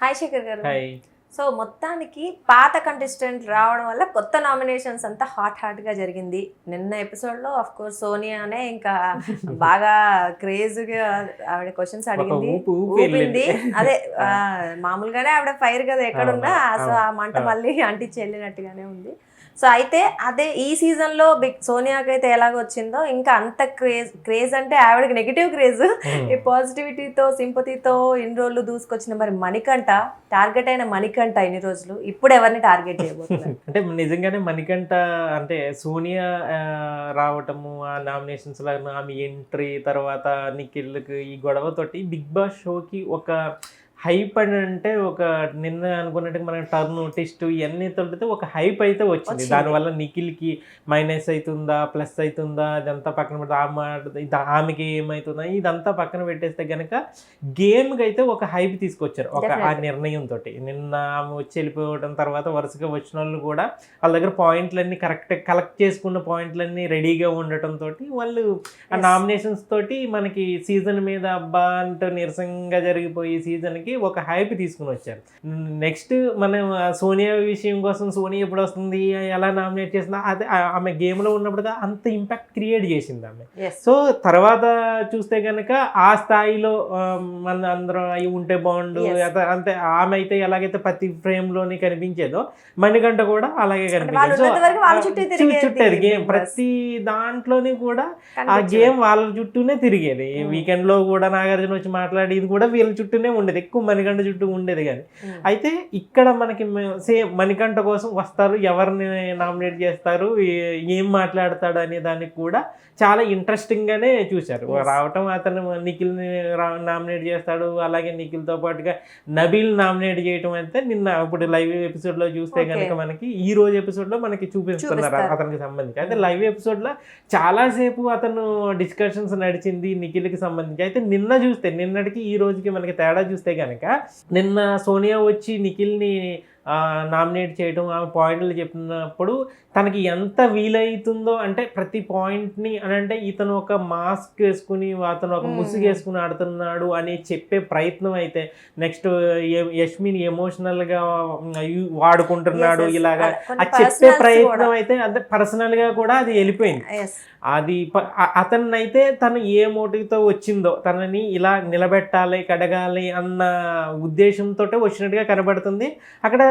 Hi Shekhar గారు. Hi. So మొత్తానికి పాత కంటెస్టెంట్ రావడం వల్ల కొత్త నామినేషన్స్ అంతా హాట్గా జరిగింది. నిన్న ఎపిసోడ్లో ఆఫ్ కోర్స్ సోనియానే ఇంకా బాగా క్రేజ్గా ఆవిడ క్వశ్చన్స్ అడిగింది, ఊపింది. అదే మామూలుగానే ఆవిడ ఫైర్ కదా ఎక్కడున్నా, సో ఆ మంట మళ్ళీ అంటించి వెళ్ళినట్టుగానే ఉంది. సో అయితే అదే ఈ సీజన్లో సోనియాకి అయితే ఎలాగ వచ్చిందో ఇంకా అంత క్రేజ్ అంటే ఆవిడకి నెగిటివ్ క్రేజ్, ఈ పాజిటివిటీతో సింపతితో ఇన్ని రోజులు దూసుకొచ్చిన మరి మణికంఠ, టార్గెట్ అయిన మణికంఠ ఇన్ని రోజులు ఇప్పుడు ఎవరిని టార్గెట్ చేయబోతున్నారు? అంటే నిజంగానే మణికంఠ అంటే సోనియా రావటము, ఆ నామినేషన్స్ లాగా ఆమె ఎంట్రీ తర్వాత నిఖిల్కి ఈ గొడవతోటి బిగ్ బాస్ షోకి ఒక హైప్ అని అంటే ఒక నిన్న అనుకున్నట్టుగా మన టర్న్ టెస్ట్ ఇవన్నీ తోటి ఒక హైప్ అయితే వచ్చింది. దానివల్ల నిఖిల్కి మైనస్ అవుతుందా ప్లస్ అవుతుందా అదంతా పక్కన పెడితే ఆమెకి ఏమవుతుందా ఇదంతా పక్కన పెట్టేస్తే కనుక గేమ్కి అయితే ఒక హైప్ తీసుకొచ్చారు ఒక ఆ నిర్ణయంతో. నిన్న ఆమె వచ్చి వెళ్ళిపోవడం తర్వాత వరుసగా వచ్చిన వాళ్ళు కూడా వాళ్ళ దగ్గర పాయింట్లన్నీ కలెక్ట్ చేసుకున్న పాయింట్లన్నీ రెడీగా ఉండటంతో వాళ్ళు ఆ నామినేషన్స్ తోటి మనకి సీజన్ మీద అబ్బా అంటూ నీరసంగా జరిగిపోయి సీజన్కి ఒక హైప్ తీసుకుని వచ్చారు. నెక్స్ట్ మనం సోనియా విషయం కోసం సోనియా ఎప్పుడు వస్తుంది ఎలా నామినేట్ చేసిందా అదే ఆమె గేమ్లో ఉన్నప్పుడు అంత ఇంపాక్ట్ క్రియేట్ చేసింది ఆమె. సో తర్వాత చూస్తే కనుక ఆ స్థాయిలో మన అందరం అవి ఉంటే బాగుండు అంతే. ఆమె అయితే ఎలాగైతే ప్రతి ఫ్రేమ్లోని కనిపించేదో మణికంఠ కూడా అలాగే కనిపించేది. చుట్టేది గేమ్ ప్రతి దాంట్లోని కూడా ఆ గేమ్ వాళ్ళ చుట్టూనే తిరిగేది. వీకెండ్లో కూడా నాగార్జున వచ్చి మాట్లాడేది కూడా వీళ్ళ చుట్టూనే ఉండేది, ఎక్కువ మణికంఠ చుట్టూ ఉండేది. కానీ అయితే ఇక్కడ మనకి సేమ్ మణికంఠ కోసం వస్తారు, ఎవరిని నామినేట్ చేస్తారు, ఏం మాట్లాడతాడు అనే దానికి కూడా చాలా ఇంట్రెస్టింగ్గానే చూశారు. రావటం అతను నిఖిల్ని నామినేట్ చేస్తాడు, అలాగే నిఖిల్తో పాటుగా నబీల్ నామినేట్ చేయటం అయితే నిన్న ఇప్పుడు లైవ్ ఎపిసోడ్లో చూస్తే కనుక మనకి ఈ రోజు ఎపిసోడ్లో మనకి చూపిస్తున్నారు అతనికి సంబంధించి. అయితే లైవ్ ఎపిసోడ్లో చాలాసేపు అతను డిస్కషన్స్ నడిచింది నిఖిల్కి సంబంధించి. అయితే నిన్నటికి ఈ రోజుకి మనకి తేడా చూస్తే కనుక నిన్న సోనియా వచ్చి నిఖిల్ని నామినేట్ చేయడం, ఆమె పాయింట్లు చెప్పినప్పుడు తనకి ఎంత వీలవుతుందో అంటే ప్రతి పాయింట్ని అని అంటే ఇతను ఒక మాస్క్ వేసుకుని అతను ఒక ముసుగు వేసుకుని ఆడుతున్నాడు అని చెప్పే ప్రయత్నం అయితే, నెక్స్ట్ యష్మిని ఎమోషనల్గా వాడుకుంటున్నాడు ఇలాగా అది చెప్పే ప్రయత్నం అయితే అంటే పర్సనల్గా కూడా అది వెళ్ళిపోయింది. అది అతన్నైతే తను ఏ మోటివ్తో వచ్చిందో తనని ఇలా నిలబెట్టాలి కడగాలి అన్న ఉద్దేశంతో వచ్చినట్టుగా కనబడుతుంది. అక్కడ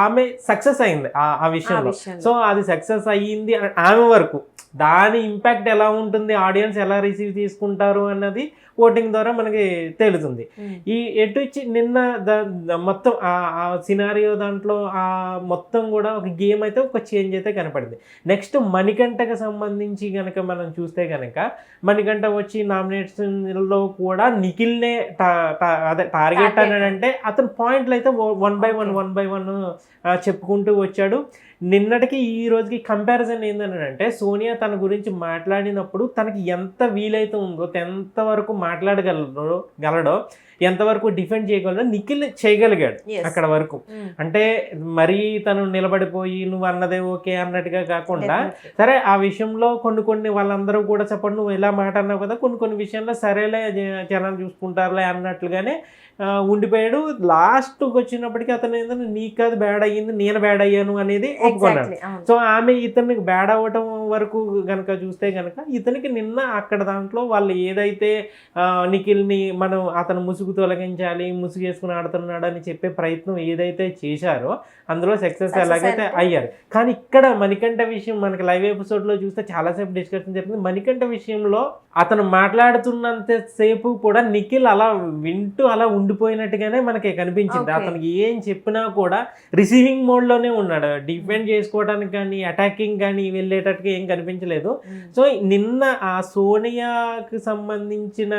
ఆమె సక్సెస్ అయింది ఆ విషయంలో. సో అది సక్సెస్ అయ్యింది ఆమె వరకు. దాని ఇంపాక్ట్ ఎలా ఉంటుంది, ఆడియన్స్ ఎలా రిసీవ్ తీసుకుంటారు అన్నది ఓటింగ్ ద్వారా మనకి తేలుతుంది. ఈ ఎటు ఇచ్చి నిన్న మొత్తం ఆ సినారియో దాంట్లో ఆ మొత్తం కూడా ఒక గేమ్ అయితే ఒక చేంజ్ అయితే కనపడింది. నెక్స్ట్ మణికంఠకు సంబంధించి కనుక మనం చూస్తే కనుక మణికంఠ వచ్చి నామినేషన్లో కూడా నిఖిల్నే అదే టార్గెట్ అంటే అతని పాయింట్లు అయితే వన్ బై వన్ చెప్పుకుంటూ వచ్చాడు. నిన్నటికి ఈ రోజుకి కంపారిజన్ ఏంటంటే సోనియా తన గురించి మాట్లాడినప్పుడు తనకి ఎంత వీలైతే ఉందో ఎంతవరకు మాట్లాడగలడో ఎంతవరకు డిఫెండ్ చేయగలడో నిఖిల్ చేయగలిగాడు అక్కడ వరకు. అంటే మరీ తను నిలబడిపోయి నువ్వు అన్నదే ఓకే అన్నట్టుగా కాకుండా సరే ఆ విషయంలో కొన్ని వాళ్ళందరూ కూడా చెప్పండి నువ్వు ఇలా మాట అన్నావు కదా, కొన్ని విషయంలో సరేలే జనాలు చూసుకుంటారులే అన్నట్లుగానే ఉండిపోయాడు. లాస్ట్కి వచ్చినప్పటికీ అతను ఏంటంటే నీకు కాదు బ్యాడ్ అయ్యింది నేను బ్యాడ్ అయ్యాను అనేది ఒప్పుకున్నాడు. సో ఆమె ఇతనికి బ్యాడ్ అవ్వటం వరకు కనుక చూస్తే కనుక ఇతనికి నిన్న అక్కడ దాంట్లో వాళ్ళు ఏదైతే నిఖిల్ని మనం అతను ముసుగు తొలగించాలి ముసుగు వేసుకుని ఆడుతున్నాడు అని చెప్పే ప్రయత్నం ఏదైతే చేశారో అందులో సక్సెస్ ఎలాగైతే అయ్యారు. కానీ ఇక్కడ మణికంఠ విషయం మనకి లైవ్ ఎపిసోడ్లో చూస్తే చాలాసేపు డిస్కషన్ జరిగింది. మణికంఠ విషయంలో అతను మాట్లాడుతున్నంతసేపు కూడా నిఖిల్ అలా వింటూ అలా ఉండిపోయినట్టుగానే మనకి కనిపించింది. అతనికి ఏం చెప్పినా కూడా రిసీవింగ్ మోడ్లోనే ఉన్నాడు, డిఫెండ్ చేసుకోవడానికి కానీ అటాకింగ్ కానీ వెళ్ళేటట్టుగా ఏం కనిపించలేదు. సో నిన్న ఆ సోనియాకి సంబంధించిన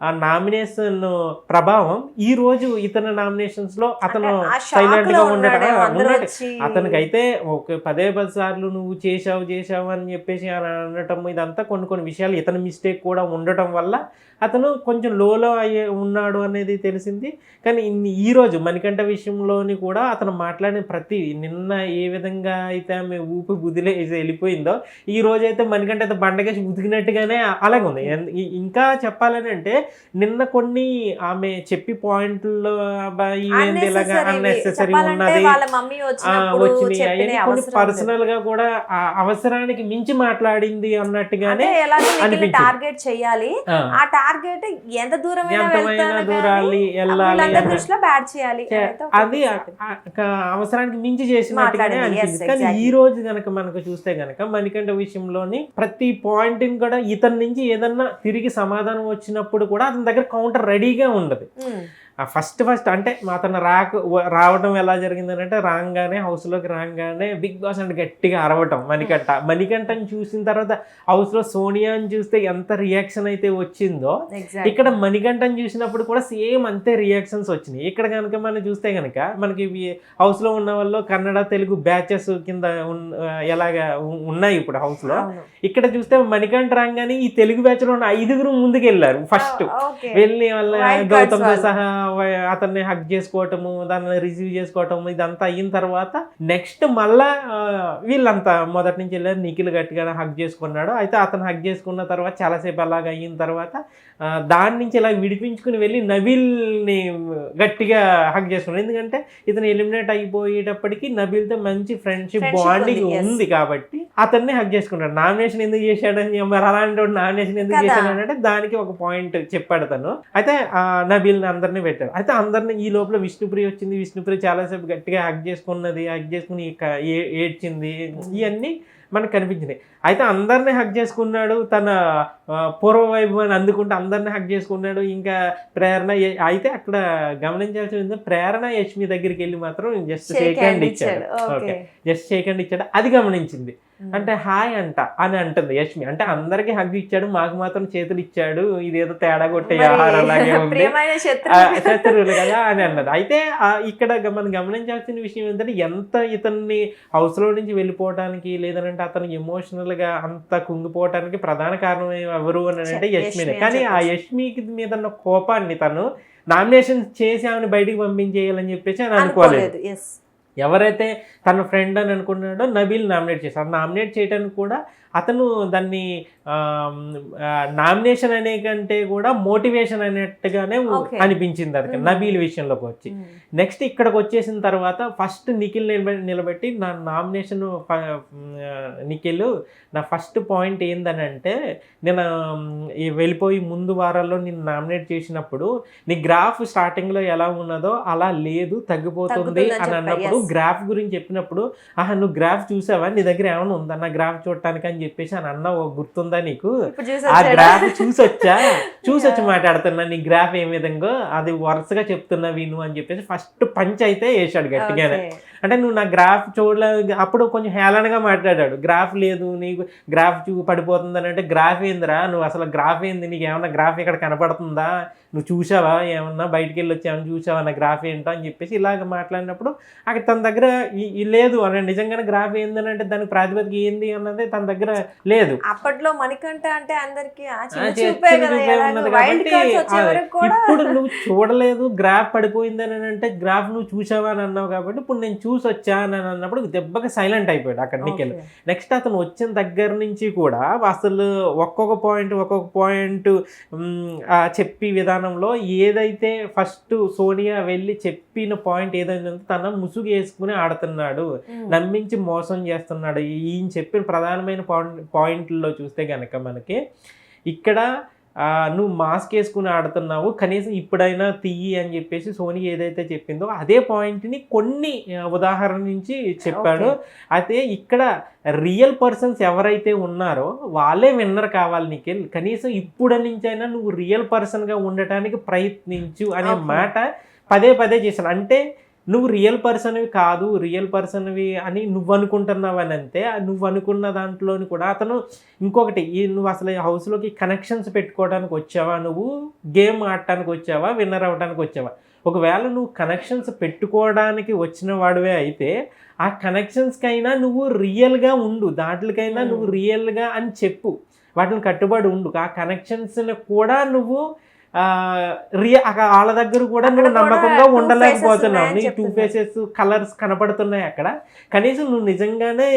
ఆ నామినేషన్ ప్రభావం ఈ రోజు ఇతని నామినేషన్స్ లో అతను సైలెంట్ గా ఉండటం అతనికైతే ఒక 10 సార్లు నువ్వు చేశావు అని చెప్పేసి అనటం ఇదంతా కొన్ని విషయాలు ఇతని మిస్టేక్ కూడా ఉండటం వల్ల అతను కొంచెం లోలో ఉన్నాడు అనేది తెలిసింది. తెలిసింది. కానీ ఈ రోజు మణికంఠ విషయంలోని కూడా అతను మాట్లాడిన ప్రతి నిన్న ఏ విధంగా అయితే ఆమె ఊపి బుదిలేసి వెళ్ళిపోయిందో ఈ రోజు అయితే మణికంఠ అయితే బండకేసి ఉతికినట్టుగానే అలాగే ఉంది. ఇంకా చెప్పాలని అంటే నిన్న కొన్ని ఆమె చెప్పి పాయింట్లో ఇవేంటి ఇలాగా అన్నెసెసరీ ఉన్నది వచ్చినాయి అవన్నీ కొన్ని పర్సనల్ గా కూడా అవసరానికి మించి మాట్లాడింది అన్నట్టుగానే అనిపించింది. టార్గెట్ చేయాలి, ఆ టార్గెట్ ఎంత దూరమైనా దూరాలి వెళ్ళాలి దృష్టిలో బ్యాడ్ చేయాలి, అది అవసరానికి మించి చేసినట్టుగానే అనిపించింది. కానీ ఈ రోజు గనక మనకు చూస్తే గనక మణికంఠ విషయంలోని ప్రతి పాయింట్ కూడా ఇతని నుంచి ఏదన్నా తిరిగి సమాధానం వచ్చినప్పుడు కూడా అతని దగ్గర కౌంటర్ రెడీగా ఉండదు. ఫస్ట్ అంటే అతను రావడం ఎలా జరిగింది అంటే రాగానే హౌస్లోకి రాగానే బిగ్ బాస్ అంటే గట్టిగా అరవటం మణికంఠని చూసిన తర్వాత హౌస్లో సోనియాని చూస్తే ఎంత రియాక్షన్ అయితే వచ్చిందో ఇక్కడ మణికంఠని చూసినప్పుడు కూడా సేమ్ అంతే రియాక్షన్స్ వచ్చినాయి. ఇక్కడ కనుక మనం చూస్తే కనుక మనకి హౌస్లో ఉన్న వాళ్ళు కన్నడ తెలుగు బ్యాచెస్ కింద ఎలాగా ఉన్నాయి ఇప్పుడు హౌస్లో. ఇక్కడ చూస్తే మణికంఠ రాగానే ఈ తెలుగు బ్యాచ్లో ఉన్న 5 ముందుకు వెళ్ళారు. ఫస్ట్ వెళ్ళి వాళ్ళ గౌతమ్తో సహా అతన్ని హగ్ చేసుకోవటము, దాన్ని రిసీవ్ చేసుకోవటము, ఇదంతా అయిన తర్వాత నెక్స్ట్ మళ్ళా వీళ్ళంతా మొదటి నుంచి వెళ్ళారు. నిఖిల్ గట్టిగా హగ్ చేసుకున్నాడు. అయితే అతను హగ్ చేసుకున్న తర్వాత చాలాసేపు అలాగ అయిన తర్వాత దాని నుంచి ఇలా విడిపించుకుని వెళ్ళి నబీల్ని గట్టిగా హగ్ చేసుకున్నాడు. ఎందుకంటే ఇతను ఎలిమినేట్ అయిపోయేటప్పటికి నబీల్తో మంచి ఫ్రెండ్షిప్ బాండింగ్ ఉంది కాబట్టి అతన్ని హగ్ చేసుకున్నాడు. నామినేషన్ ఎందుకు చేశాడని, మరి అలాంటి నామినేషన్ ఎందుకు చేశాడంటే దానికి ఒక పాయింట్ చెప్పాడు తను. అయితే నబీల్ని అందరినీ పెట్టాడు. అయితే అందరినీ ఈ లోపల విష్ణుప్రియ వచ్చింది. విష్ణుప్రియ చాలాసేపు గట్టిగా హగ్ చేసుకున్నది, హగ్ చేసుకుని ఏడ్చింది, ఇవన్నీ మనకు కనిపించినాయి. అయితే అందరినీ హగ్ చేసుకున్నాడు, తన పూర్వ వైభవాన్ని అందుకుంటూ అందరినీ హగ్ చేసుకున్నాడు. ఇంకా ప్రేరణ అయితే అక్కడ గమనించాల్సింది ప్రేరణ యష్మి దగ్గరికి వెళ్ళి మాత్రం జస్ట్ షేక్ హ్యాండ్ ఇచ్చాడు. ఓకే, జస్ట్ షేక్ హ్యాండ్ ఇచ్చాడు, అది గమనించింది. అంటే హాయ్ అంట అని అంటుంది యష్మి. అంటే అందరికి హగ్ ఇచ్చాడు, మాకు మాత్రం చేతులు ఇచ్చాడు, ఇదేదో తేడా కొట్టే అలాగే ఉంది, శత్రువులు కదా అని అన్నది. అయితే ఇక్కడ మనం గమనించాల్సిన విషయం ఏంటంటే ఎంత ఇతన్ని హౌస్ లో నుంచి వెళ్ళిపోవడానికి లేదంటే అతను ఎమోషనల్ గా అంత కుంగిపోవటానికి ప్రధాన కారణం ఎవరు అని అంటే యష్మినే. కానీ ఆ యష్మికి మీద ఉన్న కోపాన్ని తను నామినేషన్ చేసి ఆమెను బయటికి పంపించేయాలని చెప్పేసి అని అనుకోలేదు. ఎవరైతే తన ఫ్రెండ్ అని అనుకున్నాడో నబీల్ నామినేట్ చేశాడు. నామినేట్ చేయడానికి కూడా అతను దాన్ని నామినేషన్ అనే కంటే కూడా మోటివేషన్ అనేట్టుగానే అనిపించింది అది నబీల్ విషయంలోకి వచ్చి. నెక్స్ట్ ఇక్కడికి వచ్చేసిన తర్వాత ఫస్ట్ నిఖిల్ నిలబెట్టి నా నామినేషన్ నిఖిల్ నా ఫస్ట్ పాయింట్ ఏందని అంటే నేను వెళ్ళిపోయి ముందు వారాల్లో నేను నామినేట్ చేసినప్పుడు నీ గ్రాఫ్ స్టార్టింగ్లో ఎలా ఉన్నదో అలా లేదు, తగ్గిపోతుంది అని అన్నప్పుడు గ్రాఫ్ గురించి చెప్పినప్పుడు నువ్వు గ్రాఫ్ చూసావా, నీ దగ్గర ఏమైనా ఉందా నా గ్రాఫ్ చూడటానికి అని చెప్పేసి అని అన్న గుర్తుందా నీకు, ఆ గ్రాఫ్ చూసొచ్చి మాట్లాడుతున్నా, నీ గ్రాఫ్ ఏ విధంగా అది వరుసగా చెప్తున్నా విను అని చెప్పేసి ఫస్ట్ పంచ్ అయితే వేసాడు గట్టిగానే. అంటే నువ్వు నా గ్రాఫ్ చూడలేదు, అప్పుడు కొంచెం హేళనగా మాట్లాడాడు. గ్రాఫ్ లేదు, నీకు గ్రాఫ్ పడిపోతుంది అని అంటే గ్రాఫ్ ఏందిరా, నువ్వు అసలు గ్రాఫ్ ఏంది, నీకు ఏమన్నా గ్రాఫ్ ఇక్కడ కనపడుతుందా, నువ్వు చూసావా, ఏమన్నా బయటికి వెళ్ళి వచ్చి ఏమన్నా చూసావా నా గ్రాఫ్ ఏంటో అని చెప్పేసి ఇలాగ మాట్లాడినప్పుడు అక్కడ తన దగ్గర లేదు అని నిజంగానే గ్రాఫ్ ఏందని అంటే దానికి ప్రాతిపదిక ఏంది అన్నది తన దగ్గర లేదు. అప్పట్లో మణికంఠ అంటే అందరికి ఇప్పుడు నువ్వు చూడలేదు గ్రాఫ్ పడిపోయిందని అంటే గ్రాఫ్ నువ్వు చూసావా అని అన్నావు కాబట్టి ఇప్పుడు నేను చూసి వచ్చా అని అన్నప్పుడు దెబ్బకి సైలెంట్ అయిపోయాడు అక్కడ నీకెళ్ళి. నెక్స్ట్ అతను వచ్చిన దగ్గర నుంచి కూడా అసలు ఒక్కొక్క పాయింట్ చెప్పి విధానంలో ఏదైతే ఫస్ట్ సోనియా వెళ్ళి చెప్పిన పాయింట్ ఏదైతే తన ముసుగు వేసుకుని ఆడుతున్నాడు, నమ్మించి మోసం చేస్తున్నాడు. ఈయన చెప్పిన ప్రధానమైన పాయింట్లో చూస్తే కనుక మనకి ఇక్కడ నువ్వు మాస్క్ వేసుకుని ఆడుతున్నావు, కనీసం ఇప్పుడైనా తీయి అని చెప్పేసి సోనీ ఏదైతే చెప్పిందో అదే పాయింట్ని కొన్ని ఉదాహరణ నుంచి చెప్పాడు. అయితే ఇక్కడ రియల్ పర్సన్స్ ఎవరైతే ఉన్నారో వాళ్ళే విన్నర్ కావాలి నిఖిల్, కనీసం ఇప్పుడు నుంచైనా నువ్వు రియల్ పర్సన్గా ఉండటానికి ప్రయత్నించు అనే మాట పదే చేశాను. అంటే నువ్వు రియల్ పర్సన్వి కాదు, రియల్ పర్సన్వి అని నువ్వు అనుకుంటున్నావని అంతే. నువ్వు అనుకున్న దాంట్లోని కూడా అతను ఇంకొకటి, నువ్వు అసలు హౌస్లోకి కనెక్షన్స్ పెట్టుకోవడానికి వచ్చావా, నువ్వు గేమ్ ఆడటానికి వచ్చావా, విన్నర్ అవ్వడానికి వచ్చావా? ఒకవేళ నువ్వు కనెక్షన్స్ పెట్టుకోవడానికి వచ్చిన వాడివే అయితే ఆ కనెక్షన్స్కైనా నువ్వు రియల్గా ఉండు, దాంట్లోకైనా నువ్వు రియల్గా అని చెప్పు, వాటిని కట్టుబడి ఉండు. ఆ కనెక్షన్స్ని కూడా నువ్వు వాళ్ళ దగ్గర కూడా అక్కడ నువ్వు కూడా నమ్మకంగా two ఉండలేకపోతున్నావు. faces నీ టూ ఉన్నాయని ఫేసెస్ కలర్స్ కనపడుతున్నాయి అక్కడ. కనీసం నువ్వు నిజంగానే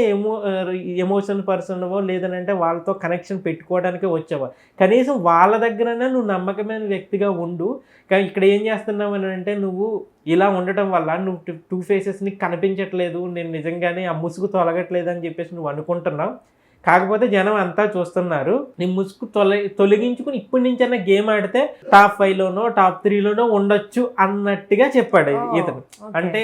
ఎమోషన్ పర్సన్వో లేదనంటే వాళ్ళతో కనెక్షన్ పెట్టుకోవడానికే వచ్చావా, కనీసం వాళ్ళ దగ్గరనే నువ్వు నమ్మకమైన వ్యక్తిగా ఉండు. కానీ ఇక్కడ ఏం చేస్తున్నావు అని అంటే, నువ్వు ఇలా ఉండటం వల్ల నువ్వు టూ ఫేసెస్ నీకు కనిపించట్లేదు, నేను నిజంగానే ఆ ముసుగు తొలగట్లేదు అని చెప్పేసి నువ్వు అనుకుంటున్నావు. కాకపోతే జనం అంతా చూస్తున్నారు. నీ ముసుగు తొలగించుకుని ఇప్పటి నుంచైనా గేమ్ ఆడితే టాప్ 5లోనో టాప్ 3లోనో ఉండొచ్చు అన్నట్టుగా చెప్పాడు ఇతను. అంటే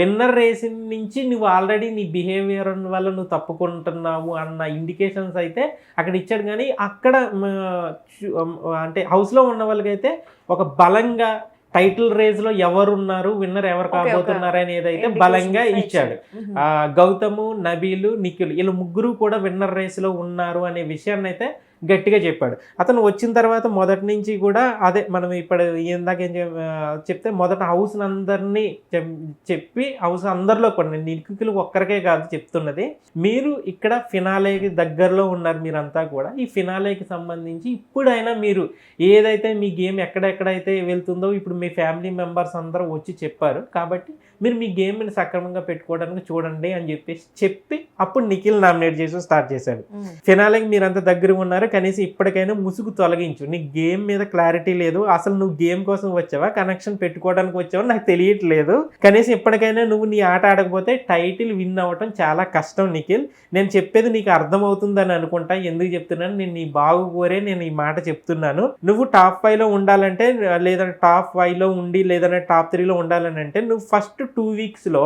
విన్నర్ రేస్ నుంచి నువ్వు ఆల్రెడీ నీ బిహేవియర్ వల్ల నువ్వు తప్పుకుంటున్నావు అన్న ఇండికేషన్స్ అయితే అక్కడ ఇచ్చాడు. కానీ అక్కడ అంటే హౌస్లో ఉన్న వాళ్ళకైతే ఒక బలంగా టైటిల్ రేస్ లో ఎవరున్నారు, విన్నర్ ఎవరు కాబోతున్నారు అనేది అయితే బలంగా ఇచ్చాడు. గౌతము, నబీలు, నిఖిల్ వీళ్ళు ముగ్గురు కూడా విన్నర్ రేస్ లో ఉన్నారు అనే విషయాన్ని అయితే గట్టిగా చెప్పాడు. అతను వచ్చిన తర్వాత మొదటి నుంచి కూడా అదే మనం ఇప్పుడు ఇందాక ఏం చెప్తే మొదట హౌస్ అందరినీ చెప్పి హౌస్ అందరిలో కూడా నిఖిల్ ఒక్కరికే కాదు చెప్తున్నది, మీరు ఇక్కడ ఫినాలేకి దగ్గరలో ఉన్నారు మీరంతా కూడా. ఈ ఫినాలేకి సంబంధించి ఇప్పుడైనా మీరు ఏదైతే మీ గేమ్ ఎక్కడెక్కడైతే వెళ్తుందో ఇప్పుడు మీ ఫ్యామిలీ మెంబర్స్ అందరూ వచ్చి చెప్పారు కాబట్టి మీరు మీ గేమ్ని సక్రమంగా పెట్టుకోవడానికి చూడండి అని చెప్పి అప్పుడు నిఖిల్ నామినేట్ చేసి స్టార్ట్ చేశాడు. ఫినాలేకి మీరంతా దగ్గర ఉన్నారు, కనీసం ఇప్పటికైనా ముసుగు తొలగించు, నీ గేమ్ మీద క్లారిటీ లేదు, అసలు నువ్వు గేమ్ కోసం వచ్చావా కనెక్షన్ పెట్టుకోవడానికి వచ్చావా నాకు తెలియట్లేదు, కనీసం ఇప్పటికైనా నువ్వు నీ ఆట ఆడకపోతే టైటిల్ విన్ అవ్వటం చాలా కష్టం నిఖిల్, నేను చెప్పేది నీకు అర్థమవుతుందని అనుకుంటా, ఎందుకు చెప్తున్నాను, నేను నీ బాగు కోరే నేను ఈ మాట చెప్తున్నాను. నువ్వు టాప్ 5లో ఉండాలంటే లేదంటే టాప్ 5లో ఉండి లేదంటే టాప్ 3లో ఉండాలని అంటే నువ్వు ఫస్ట్ 2 వీక్స్లో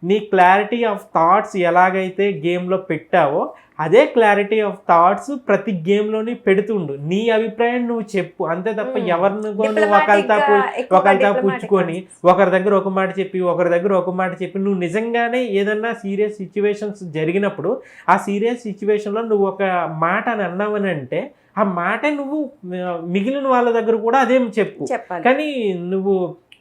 నీ క్లారిటీ ఆఫ్ థాట్స్ ఎలాగైతే గేమ్లో పెట్టావో అదే క్లారిటీ ఆఫ్ థాట్స్ ప్రతి గేమ్లోని పెడుతుండు. నీ అభిప్రాయం నువ్వు చెప్పు, అంతే తప్ప ఎవరిని ఒకరితో పుచ్చుకొని ఒకరి దగ్గర ఒక మాట చెప్పి ఒకరి దగ్గర ఒక మాట చెప్పి నువ్వు నిజంగానే ఏదన్నా సీరియస్ సిచ్యువేషన్స్ జరిగినప్పుడు ఆ సీరియస్ సిచ్యువేషన్లో నువ్వు ఒక మాట అని అన్నావని అంటే ఆ మాట నువ్వు మిగిలిన వాళ్ళ దగ్గర కూడా అదేం చెప్పు. కానీ నువ్వు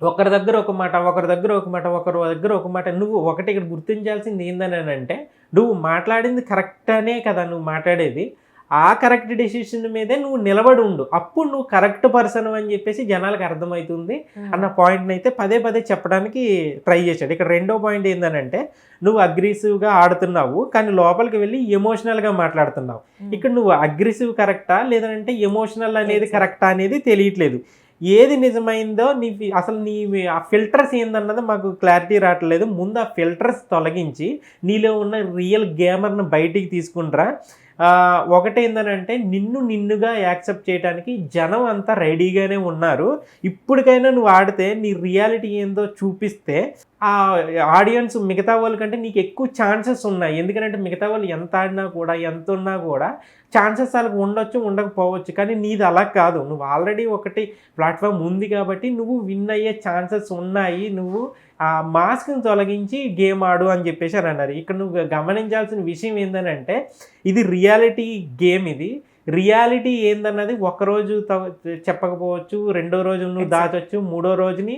ఒకరి దగ్గర ఒక మాట ఒకరి దగ్గర ఒక మాట ఒకరి దగ్గర ఒక మాట, నువ్వు ఒకటి ఇక్కడ గుర్తించాల్సింది ఏందని అంటే నువ్వు మాట్లాడింది కరెక్ట్ అనే కదా నువ్వు మాట్లాడేది, ఆ కరెక్ట్ డెసిషన్ మీదే నువ్వు నిలబడి ఉండు, అప్పుడు నువ్వు కరెక్ట్ పర్సన్ అని చెప్పేసి జనాలకు అర్థమవుతుంది అన్న పాయింట్ని అయితే పదే పదే చెప్పడానికి ట్రై చేశాడు. ఇక్కడ రెండో పాయింట్ ఏంటంటే నువ్వు అగ్రెసివ్గా ఆడుతున్నావు కానీ లోపలికి వెళ్ళి ఎమోషనల్గా మాట్లాడుతున్నావు. ఇక్కడ నువ్వు అగ్రెసివ్ కరెక్టా లేదంటే ఎమోషనల్ అనేది కరెక్టా అనేది తెలియట్లేదు. ఏది నిజమైందో అసలు నీ ఆ ఫిల్టర్స్ ఏందన్నది మాకు క్లారిటీ రావట్లేదు. ముందు ఆ ఫిల్టర్స్ తొలగించి నీలో ఉన్న రియల్ గేమర్ని బయటికి తీసుకుంటారా. ఒకటి ఏంటంటే నిన్నుగా యాక్సెప్ట్ చేయడానికి జనం అంతా రెడీగానే ఉన్నారు. ఇప్పటికైనా నువ్వు ఆడితే నీ రియాలిటీ ఏందో చూపిస్తే ఆ ఆడియన్స్ మిగతా వాళ్ళకంటే నీకు ఎక్కువ ఛాన్సెస్ ఉన్నాయి. ఎందుకంటే మిగతా వాళ్ళు ఎంత ఆడినా కూడా ఎంత ఉన్నా కూడా ఛాన్సెస్ వాళ్ళకి ఉండొచ్చు ఉండకపోవచ్చు, కానీ నీది అలా కాదు. నువ్వు ఆల్రెడీ ఒకటి ప్లాట్ఫామ్ ఉంది కాబట్టి నువ్వు విన్ అయ్యే ఛాన్సెస్ ఉన్నాయి. నువ్వు ఆ మాస్క్ని తొలగించి గేమ్ ఆడు అని చెప్పేసి అని అన్నారు. ఇక్కడ నువ్వు గమనించాల్సిన విషయం ఏంటంటే ఇది రియాలిటీ గేమ్. ఇది రియాలిటీ ఏందన్నది ఒకరోజు చెప్పకపోవచ్చు, రెండో రోజు నువ్వు దాచవచ్చు, మూడో రోజుని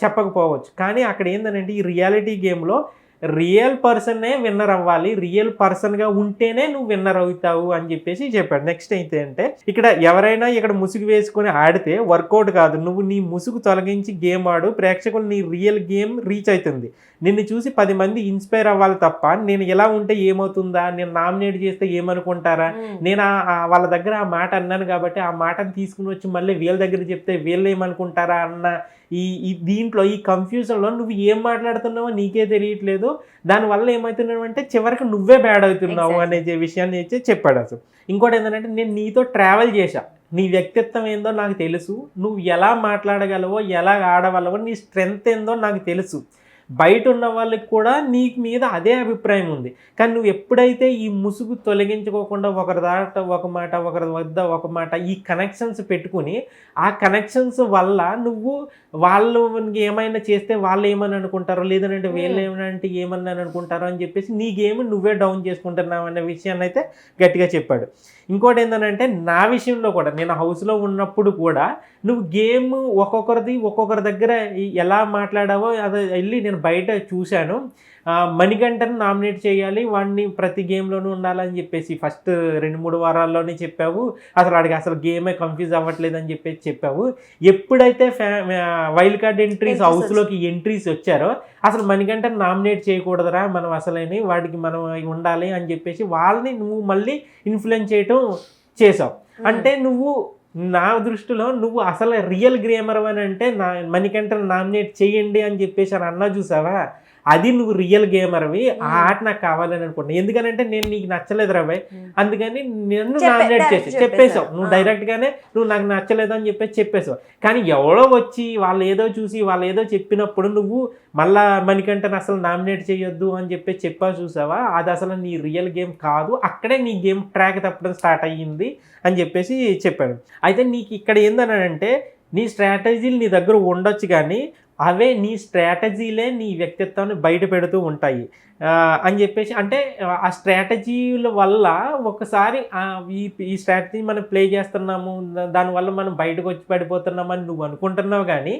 చెప్పకపోవచ్చు. కానీ అక్కడ ఏంటంటే ఈ రియాలిటీ గేమ్లో రియల్ పర్సన్నే విన్నర్ అవ్వాలి, రియల్ పర్సన్గా ఉంటేనే నువ్వు విన్నర్ అవుతావు అని చెప్పేసి చెప్పాడు. నెక్స్ట్ అయితే అంటే ఇక్కడ ఎవరైనా ఇక్కడ ముసుగు వేసుకొని ఆడితే వర్కౌట్ కాదు, నువ్వు నీ ముసుగు తొలగించి గేమ్ ఆడు, ప్రేక్షకులు నీ రియల్ గేమ్ రీచ్ అవుతుంది. నిన్ను చూసి 10 మంది ఇన్స్పైర్ అవ్వాలి తప్ప నేను ఎలా ఉంటే ఏమవుతుందా, నేను నామినేట్ చేస్తే ఏమనుకుంటారా, నేను వాళ్ళ దగ్గర ఆ మాట అన్నాను కాబట్టి ఆ మాటను తీసుకుని వచ్చి మళ్ళీ వీళ్ళ దగ్గర చెప్తే వీళ్ళు ఏమనుకుంటారా అన్న ఈ దీంట్లో ఈ కన్ఫ్యూజన్లో నువ్వు ఏం మాట్లాడుతున్నావో నీకే తెలియట్లేదు. దానివల్ల ఏమవుతున్నావు అంటే చివరికి నువ్వే బ్యాడ్ అవుతున్నావు అనే విషయాన్ని అయితే చెప్పాడు. అసలు ఇంకోటి ఏంటంటే నేను నీతో ట్రావెల్ చేశా, నీ వ్యక్తిత్వం ఏందో నాకు తెలుసు, నువ్వు ఎలా మాట్లాడగలవో ఎలా ఆడగలవో నీ స్ట్రెంగ్త్ ఏందో నాకు తెలుసు, బయట ఉన్న వాళ్ళకి కూడా నీకు మీద అదే అభిప్రాయం ఉంది. కానీ నువ్వు ఎప్పుడైతే ఈ ముసుగు తొలగించుకోకుండా ఒకరి దాట ఒక మాట ఒకరి వద్ద ఒక మాట ఈ కనెక్షన్స్ పెట్టుకుని ఆ కనెక్షన్స్ వల్ల నువ్వు వాళ్ళు ఏమైనా చేస్తే వాళ్ళు ఏమని అనుకుంటారో లేదంటే వీళ్ళు ఏమంటే ఏమన్నా అనుకుంటారో అని చెప్పేసి నీ గేమ్ నువ్వే డౌన్ చేసుకుంటున్నావు అనే విషయాన్ని అయితే గట్టిగా చెప్పాడు. ఇంకోటి ఏంటంటే నా విషయంలో కూడా నేను హౌస్లో ఉన్నప్పుడు కూడా నువ్వు గేమ్ ఒక్కొక్కరి దగ్గర ఎలా మాట్లాడావో అది వెళ్ళి నేను బయట చూశాను. మణికంఠను నామినేట్ చేయాలి, వాడిని ప్రతి గేమ్లోనూ ఉండాలని చెప్పేసి ఫస్ట్ 2-3 వారాల్లోనే చెప్పావు. వాడికి అసలు గేమే కన్ఫ్యూజ్ అవ్వట్లేదు అని చెప్పేసి చెప్పావు. ఎప్పుడైతే వైల్డ్ కార్డ్ ఎంట్రీస్ హౌస్లోకి ఎంట్రీస్ వచ్చారో అసలు మణికంఠను నామినేట్ చేయకూడదురా మనం అసలని, వాడికి మనం ఉండాలి అని చెప్పేసి వాళ్ళని నువ్వు మళ్ళీ ఇన్ఫ్లుయెన్స్ చేయటం చేసావు. అంటే నువ్వు నా దృష్టిలో నువ్వు అసలు రియల్ గేమర్ అని అంటే మణికంఠను నామినేట్ చేయండి అని చెప్పేసి అని అన్నా చూసావా, అది నువ్వు రియల్ గేమర్వి. ఆ ఆట నాకు కావాలని అనుకుంటున్నాను. ఎందుకనంటే నేను నీకు నచ్చలేదు రాబాయ్, అందుకని నన్ను నామినేట్ చేసి చెప్పేశావు. నువ్వు డైరెక్ట్గానే నువ్వు నాకు నచ్చలేదు అని చెప్పేసి చెప్పేశావు. కానీ ఎవరో వచ్చి వాళ్ళు ఏదో చూసి వాళ్ళు ఏదో చెప్పినప్పుడు నువ్వు మళ్ళా మణికంఠను అసలు నామినేట్ చేయొద్దు అని చెప్పేసి చెప్పావు చూసావా, అది అసలు నీ రియల్ గేమ్ కాదు. అక్కడే నీ గేమ్ ట్రాక్ తప్పడం స్టార్ట్ అయ్యింది అని చెప్పేసి చెప్పాడు. అయితే నీకు ఇక్కడ ఏందనంటే నీ స్ట్రాటజీలు నీ దగ్గర ఉండొచ్చు, కానీ అవే నీ స్ట్రాటజీలే నీ వ్యక్తిత్వాన్ని బయట పెడుతూ ఉంటాయి అని చెప్పేసి. అంటే ఆ స్ట్రాటజీల వల్ల ఒకసారి ఈ స్ట్రాటజీ మనం ప్లే చేస్తున్నాము, దానివల్ల మనం బయటకు వచ్చి పడిపోతున్నామని నువ్వు అనుకుంటున్నావు, కానీ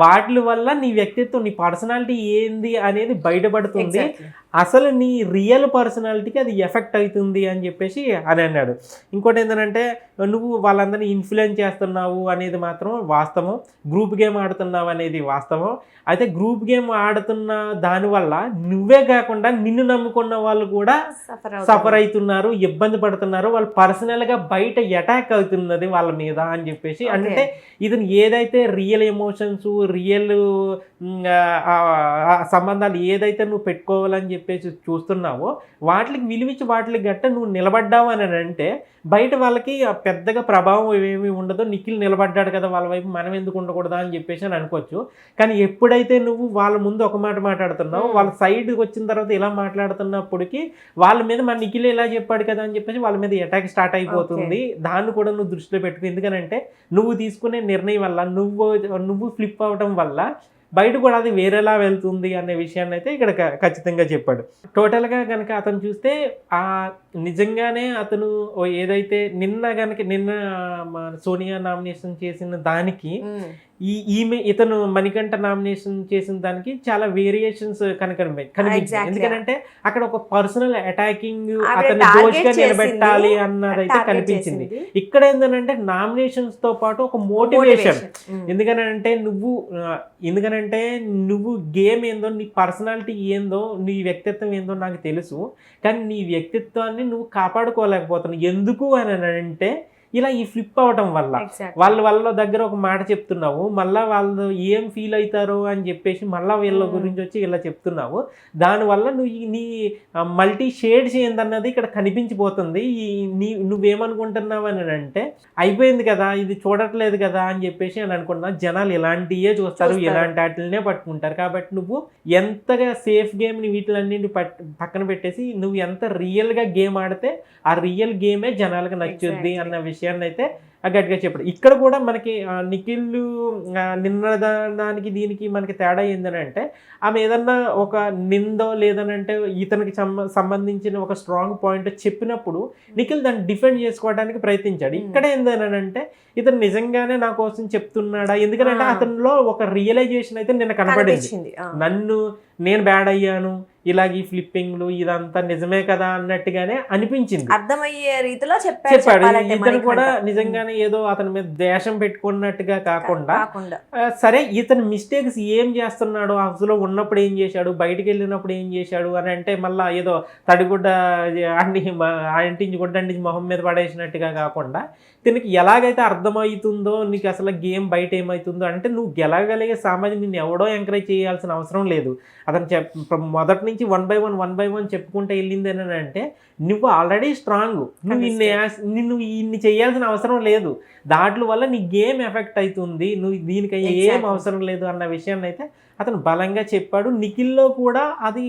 వాటి వల్ల నీ వ్యక్తిత్వం, నీ పర్సనాలిటీ ఏంది అనేది బయటపడుతుంది. అసలు నీ రియల్ పర్సనాలిటీకి అది ఎఫెక్ట్ అవుతుంది అని చెప్పేసి అని అన్నాడు. ఇంకోటి ఏంటంటే నువ్వు వాళ్ళందరినీ ఇన్ఫ్లుయెన్స్ చేస్తున్నావు అనేది మాత్రం వాస్తవం, గ్రూప్ గేమ్ ఆడుతున్నావు అనేది వాస్తవం. అయితే గ్రూప్ గేమ్ ఆడుతున్న దానివల్ల నువ్వే కాకుండా నిన్ను నమ్ముకున్న వాళ్ళు కూడా సఫర్ అవుతున్నారు, ఇబ్బంది పడుతున్నారు, వాళ్ళు పర్సనల్గా బయట అటాక్ అవుతున్నది వాళ్ళ మీద అని చెప్పేసి. అంటే ఇది ఏదైతే రియల్ ఎమోషన్స్, రియల్ సంబంధాలు ఏదైతే నువ్వు పెట్టుకోవాలని చెప్పేసి చూస్తున్నావో వాటికి విలువించి వాటికి గట్ట నువ్వు నిలబడ్డావు అని అంటే బయట వాళ్ళకి పెద్దగా ప్రభావం ఏమీ ఉండదు. నిఖిల్ నిలబడ్డాడు కదా వాళ్ళ వైపు, మనం ఎందుకు ఉండకూడదా అని చెప్పేసి అని అనుకోవచ్చు. కానీ ఎప్పుడైతే నువ్వు వాళ్ళ ముందు ఒక మాట మాట్లాడుతున్నావు, వాళ్ళ సైడ్కి వచ్చిన తర్వాత ఇలా మాట్లాడుతున్నప్పటికీ వాళ్ళ మీద మన నిఖిల్ ఇలా చెప్పాడు కదా అని చెప్పేసి వాళ్ళ మీద అటాక్ స్టార్ట్ అయిపోతుంది. దాన్ని కూడా నువ్వు దృష్టిలో పెట్టుకో. ఎందుకనంటే నువ్వు తీసుకునే నిర్ణయం వల్ల నువ్వు ఫ్లిప్ అవడం వల్ల బయట కూడా అది వేరేలా వెళ్తుంది అనే విషయాన్ని అయితే ఇక్కడ ఖచ్చితంగా చెప్పాడు. టోటల్గా కనుక అతను చూస్తే నిజంగానే అతను ఏదైతే నిన్న సోనియా నామినేషన్ చేసిన దానికి ఇతను మణికంఠ నామినేషన్ చేసిన దానికి చాలా వేరియేషన్స్ కనిపించింది. ఎందుకంటే అక్కడ ఒక పర్సనల్ అటాకింగ్, అతన్ని దోషిగా నిలబెట్టాలి అన్నదైతే కనిపించింది. ఇక్కడ ఏంటంటే నామినేషన్స్ తో పాటు ఒక మోటివేషన్. ఎందుకనంటే నువ్వు గేమ్ ఏందో, నీ పర్సనాలిటీ ఏందో, నీ వ్యక్తిత్వం ఏందో నాకు తెలుసు, కానీ నీ వ్యక్తిత్వాన్ని నువ్వు కాపాడుకోలేకపోతున్నావు. ఎందుకు అని అంటే ఇలా ఈ ఫ్లిప్ అవ్వటం వల్ల వాళ్ళ దగ్గర ఒక మాట చెప్తున్నావు, మళ్ళీ వాళ్ళు ఏం ఫీల్ అవుతారో అని చెప్పేసి మళ్ళీ వీళ్ళ గురించి వచ్చి ఇలా చెప్తున్నావు. దానివల్ల నీ మల్టీ షేడ్స్ ఏందన్నది ఇక్కడ కనిపించిపోతుంది. నువ్వేమనుకుంటున్నావు అని అంటే అయిపోయింది కదా, ఇది చూడట్లేదు కదా అని చెప్పేసి అని అనుకుంటున్నా. జనాలు ఇలాంటివే చూస్తారు, ఇలాంటి వాటినే పట్టుకుంటారు. కాబట్టి నువ్వు ఎంతగా సేఫ్ గేమ్ని వీటిలన్నింటి పక్కన పెట్టేసి నువ్వు ఎంత రియల్గా గేమ్ ఆడితే ఆ రియల్ గేమే జనాలకు నచ్చుద్ది అన్న విషయాన్ని అయితే గట్టిగా చెప్పాడు. ఇక్కడ కూడా మనకి నిఖిల్ నిన్న దానికి దీనికి మనకి తేడా ఏంటంటే ఆమె ఏదన్నా ఒక నిందో లేదనంటే ఇతనికి సంబంధించిన ఒక స్ట్రాంగ్ పాయింట్ చెప్పినప్పుడు నిఖిల్ దాన్ని డిఫెండ్ చేసుకోవడానికి ప్రయత్నించాడు. ఇక్కడ ఏంటంటే ఇతను నిజంగానే నా కోసం చెప్తున్నాడా, ఎందుకంటే అతనిలో ఒక రియలైజేషన్ అయితే నిన్న కనపడింది. నేను బ్యాడ్ అయ్యాను, ఇలాగ ఈ ఫ్లిప్పింగ్లు ఇదంతా నిజమే కదా అన్నట్టుగానే అనిపించింది, అర్థమయ్యే రీతిలో చెప్పాడు. ఇతను కూడా నిజంగానే ఏదో అతని మీద దేశం పెట్టుకున్నట్టుగా కాకుండా సరే ఇతను మిస్టేక్స్ ఏం చేస్తున్నాడు, హౌస్లో ఉన్నప్పుడు ఏం చేశాడు, బయటికి వెళ్ళినప్పుడు ఏం చేశాడు అని అంటే మళ్ళీ ఏదో తడిగుడ్డ అంటించి గుడ్డ అంటించి మొహం మీద పడేసినట్టుగా కాకుండా దీనికి ఎలాగైతే అర్థమవుతుందో, నీకు అసలు గేమ్ బయట ఏమవుతుందో అంటే నువ్వు గెలగలిగే సామాజిక నిన్ను ఎవడో ఎంకరేజ్ చేయాల్సిన అవసరం లేదు. అతను మొదటి నుంచి 1 by 1 చెప్పుకుంటే వెళ్ళింది అని అంటే నువ్వు ఆల్రెడీ స్ట్రాంగ్, నిన్ను ఇన్ని చేయాల్సిన అవసరం లేదు. దాంట్లో వల్ల నీ గేమ్ ఎఫెక్ట్ అవుతుంది, నువ్వు దీనికి ఏం అవసరం లేదు అన్న విషయాన్ని అయితే అతను బలంగా చెప్పాడు. నిఖిల్లో కూడా అది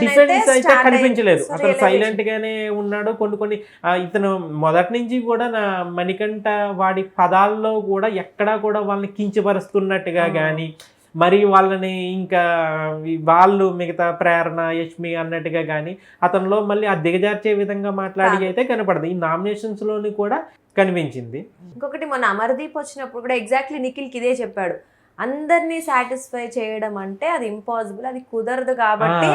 డిఫెన్స్ అయితే కనిపించలేదు, అతను సైలెంట్ గానే ఉన్నాడు. కొన్ని ఇతను మొదటి నుంచి కూడా నా మణికంఠ వాడి పదాల్లో కూడా ఎక్కడా కూడా వాళ్ళని కించపరుస్తున్నట్టుగా కానీ మరి వాళ్ళని ఇంకా వాళ్ళు మిగతా ప్రేరణ యష్మి అన్నట్టుగా కానీ అతనిలో మళ్ళీ ఆ దిగజార్చే విధంగా మాట్లాడి అయితే కనపడదు. ఈ నామినేషన్స్లోని కూడా కనిపించింది. ఇంకొకటి మొన్న అమర్దీప్ వచ్చినప్పుడు కూడా ఎగ్జాక్ట్లీ నిఖిల్కి ఇదే చెప్పాడు, అందరినీ సాటిస్ఫై చేయడం అంటే అది ఇంపాసిబుల్, అది కుదరదు కాబట్టి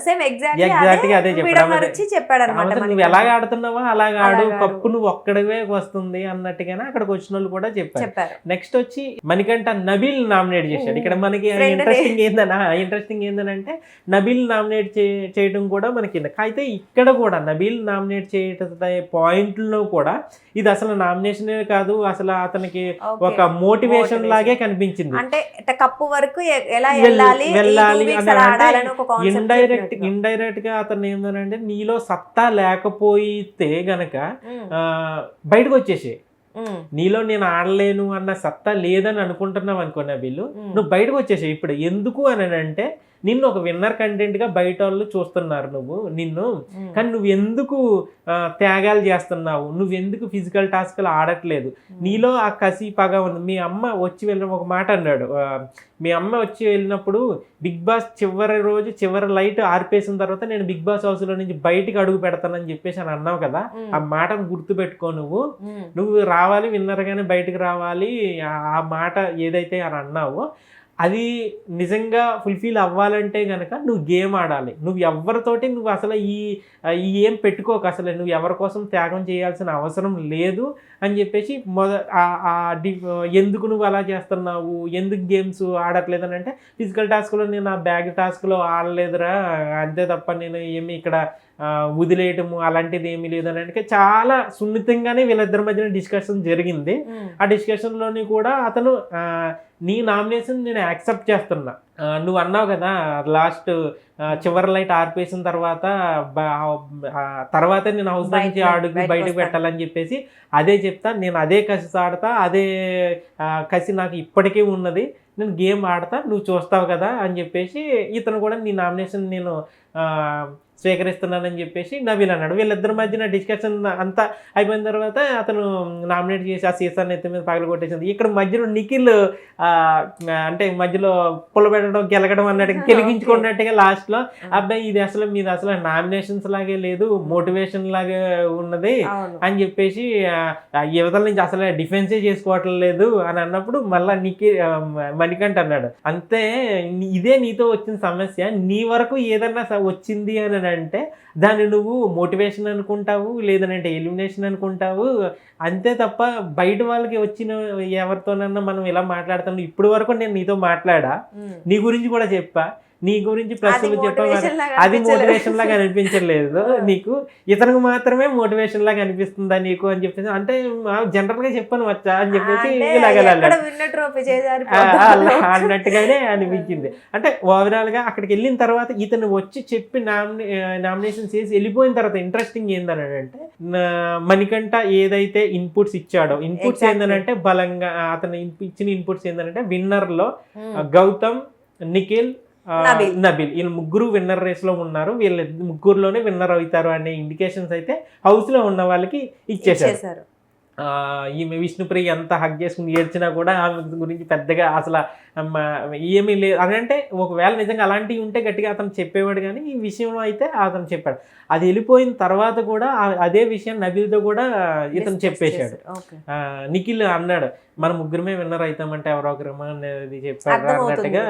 సేమ్ ఎగ్జాక్ట్లీ అదే చెప్పాడు అనమాట. నువ్వు ఎలాగ ఆడుతున్నావా అలాగ ఆడు, కప్పు నువ్వు ఒక్కడవే వస్తుంది అన్నట్టుగానే అక్కడికి వచ్చిన వాళ్ళు కూడా చెప్పారు. నెక్స్ట్ వచ్చి మణికంఠ నబీల్ నామినేట్ చేశాడు. ఇక్కడ మనకి ఇంట్రెస్టింగ్ ఏంటంటే నబీల్ నామినేట్ చేయడం కూడా మనకి, అయితే ఇక్కడ కూడా నబీల్ నామినేట్ చేయటం పాయింట్లో కూడా ఇది అసలు నామినేషనే కాదు, అసలు అతనికి ఒక మోటివేషన్ లాగే కనిపించింది. అంటే కప్పు వరకు ఎలా వెళ్ళాలి ఇండైరెక్ట్ గా అతను ఏంటంటే నీలో సత్తా లేకపోతే గనక బయటకు వచ్చేసి, నీలో నేను ఆడలేను అన్న సత్తా లేదని అనుకుంటున్నావు అనుకున్నా వీళ్ళు, నువ్వు బయటకు వచ్చేసావు. ఇప్పుడు ఎందుకు అని అంటే నిన్ను ఒక విన్నర్ కంటెంట్ గా బయట వాళ్ళు చూస్తున్నారు నిన్ను, కానీ నువ్వు ఎందుకు త్యాగాలు చేస్తున్నావు, నువ్వెందుకు ఫిజికల్ టాస్క్లు ఆడట్లేదు, నీలో ఆ కసి పగ ఉంది. మీ అమ్మ వచ్చి వెళ్ళిన ఒక మాట అన్నాడు, మీ అమ్మ వచ్చి వెళ్ళినప్పుడు బిగ్ బాస్ చివరి రోజు చివరి లైట్ ఆర్పేసిన తర్వాత నేను బిగ్ బాస్ హౌస్ లో నుంచి బయటికి అడుగు పెడతానని చెప్పేసి అని అన్నావు కదా, ఆ మాటను గుర్తు పెట్టుకో, నువ్వు రావాలి విన్నర్ గానే బయటకు రావాలి, ఆ మాట ఏదైతే అని అన్నావో అది నిజంగా ఫుల్ఫిల్ అవ్వాలంటే కనుక నువ్వు గేమ్ ఆడాలి. నువ్వు ఎవరితోటి నువ్వు అసలు ఈ ఏం పెట్టుకోక, అసలు నువ్వు ఎవరి కోసం త్యాగం చేయాల్సిన అవసరం లేదు అని చెప్పేసి ఎందుకు నువ్వు అలా చేస్తున్నావు, ఎందుకు గేమ్స్ ఆడట్లేదు అని అంటే ఫిజికల్ టాస్క్లో నేను ఆ బ్యాగ్ టాస్క్లో ఆడలేదురా, అంతే తప్ప నేను ఏమి ఇక్కడ వదిలేయటము అలాంటిది ఏమీ లేదని అంటే చాలా సున్నితంగానే వీళ్ళిద్దరి మధ్యన డిస్కషన్ జరిగింది. ఆ డిస్కషన్లోని కూడా అతను నీ నామినేషన్ నేను యాక్సెప్ట్ చేస్తున్నా, నువ్వు అన్నావు కదా లాస్ట్ చివరి లైట్ ఆర్పేసిన తర్వాతే నేను హౌస్ నుంచి అడుగు బయటకు పెట్టాలని చెప్పేసి అదే చెప్తా, నేను అదే కసి ఆడతా, అదే కసి నాకు ఇప్పటికీ ఉన్నది, నేను గేమ్ ఆడతా, నువ్వు చూస్తావు కదా అని చెప్పేసి ఇతను కూడా నీ నామినేషన్ నేను స్వీకరిస్తున్నానని చెప్పేసి నవీల్ అన్నాడు. వీళ్ళిద్దరి మధ్యన డిస్కషన్ అంతా అయిపోయిన తర్వాత అతను నామినేట్ చేసి ఆ సీసాన్ని ఎత్తి మీద పగల కొట్టేసింది. ఇక్కడ మధ్యలో నిఖిల్ అంటే మధ్యలో పుల్లబెట్టడం గెలగడం అన్నట్టుగా గెలిగించుకున్నట్టుగా లాస్ట్లో అబ్బాయి ఇది అసలు మీది అసలు నామినేషన్స్ లాగే లేదు, మోటివేషన్ లాగే ఉన్నది అని చెప్పేసి యువతల నుంచి అసలు డిఫెన్సే చేసుకోవటం లేదు అని అన్నప్పుడు మళ్ళా మణికంఠ అన్నాడు, అంతే ఇదే నీతో వచ్చిన సమస్య, నీ వరకు ఏదన్నా వచ్చింది అని అంటే దాన్ని నువ్వు మోటివేషన్ అనుకుంటావు, లేదనంటే ఎలిమినేషన్ అనుకుంటావు, అంతే తప్ప బయట వాళ్ళకి వచ్చిన ఎవరితోనన్నా మనం ఇలా మాట్లాడతాం. ఇప్పుడు వరకు నేను నీతో మాట్లాడా, నీ గురించి కూడా చెప్పా, నీ గురించి ప్రశ్నలు చెప్పాను, అది మోటివేషన్ లాగా అనిపించలేదు నీకు, ఇతనికి మాత్రమే మోటివేషన్ లాగా అనిపిస్తుందా నీకు అని చెప్పేసి అంటే జనరల్ గా చెప్పాను వచ్చా అని చెప్పేసి అన్నట్టుగానే అనిపించింది. అంటే ఓవరాల్ గా అక్కడికి వెళ్ళిన తర్వాత ఇతను వచ్చి చెప్పి నామినేషన్ చేసి వెళ్ళిపోయిన తర్వాత ఇంట్రెస్టింగ్ ఏందనంటే మణికంఠ ఏదైతే ఇన్పుట్స్ ఇచ్చాడో, ఇన్పుట్స్ ఏందనంటే బలంగా అతను ఇచ్చిన ఇన్పుట్స్ ఏందనంటే విన్నర్ లో గౌతమ్, నిఖిల్, నబీల్ వీళ్ళు ముగ్గురు విన్నర్ రేస్ లో ఉన్నారు, వీళ్ళ ముగ్గురులోనే విన్నర్ అవుతారు అనే ఇండికేషన్స్ అయితే హౌస్ లో ఉన్న వాళ్ళకి ఇచ్చేసారు. ఈమె విష్ణుప్రియ ఎంత హక్ చేసుకుని ఏడ్చినా కూడా ఆమె గురించి పెద్దగా అసలు ఏమీ లేదు అని అంటే ఒకవేళ నిజంగా అలాంటివి ఉంటే గట్టిగా అతను చెప్పేవాడు, కానీ ఈ విషయంలో అయితే అతను చెప్పాడు. అది వెళ్ళిపోయిన తర్వాత కూడా అదే విషయం నబీల్తో కూడా ఇతను చెప్పేశాడు. నిఖిల్ అన్నాడు మన ముగ్గురమే విన్నర్ అవుతామంటే ఎవరో ఒకరమా అనేది చెప్పాడు అన్నట్టుగా